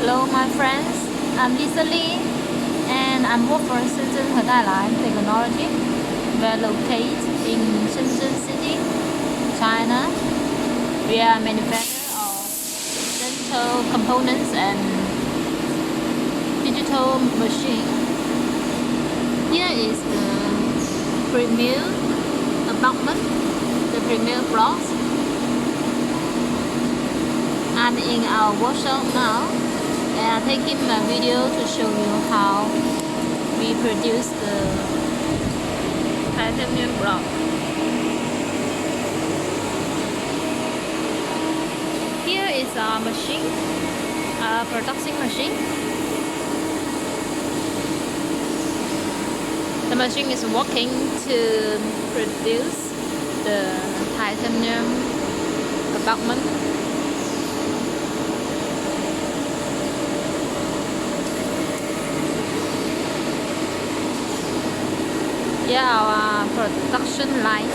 Hello my friends, I'm Lisa Lee and I'm work for Shenzhen Hedailan Technology. We're located in Shenzhen City, China. We are a manufacturer of dental components and digital machine. Here is the premier apartment, the premier blocks. I'm in our workshop now and I'm taking my video to show you how we produce the titanium block. Here is our machine, our production machine. The machine is working to produce the titanium abutment. Yeah, our production line.